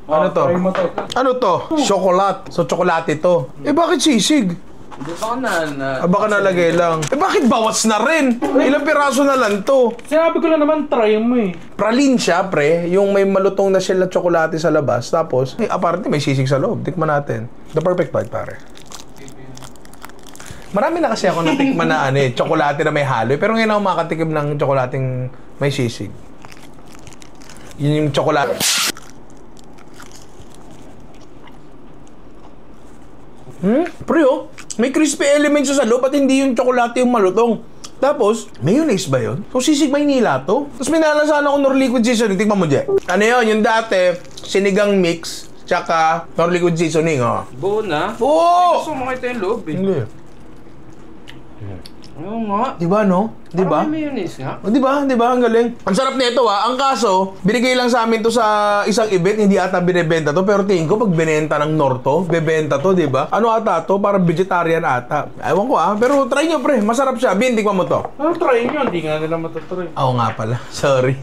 Ano to? Try mo to. Ano to? Chocolate. So, chocolate to. Eh, bakit sisig? Hindi baka Baka nalagay lang. Eh, bakit bawas na rin? Ilang piraso na lang to? Sinabi ko lang naman, try mo eh. Praline siya, pre. Yung may malutong na shell na tsokolate sa labas. Tapos, apparently may sisig sa loob. Tikman natin. The perfect bite, pare. Marami na kasi ako natikman na tsokolate na may halo. Pero ngayon ako makatikim ng tsokolating may sisig. Yun yung tsokolate. Pre, may crispy elements sa loob at hindi yung tsokolate yung malutong. Tapos, mayonnaise ba yun? So, sisig Maynila to? Tapos may nalasahan ako nor liquid seasoning. Tingnan mo, Je. Ano yun? Yung dati, sinigang mix, tsaka nor liquid seasoning, Buo na? Oo! Gusto mo makita yung loob eh. Hindi. Oo nga. Diba, no? Diba? Parang may mayonnaise nga. Diba? Diba? Ang galing. Ang sarap nito, Ang kaso, binigay lang sa amin to sa isang event, hindi ata binibenta to. Pero tingin ko, pag binenta ng Norto, bebenta to, diba? Ano ata to? Parang vegetarian ata. Ewan ko, Pero try nyo, pre. Masarap siya. Bin, tikman mo to. Try nyo, hindi nga nila matatry. Oo nga pala. Sorry.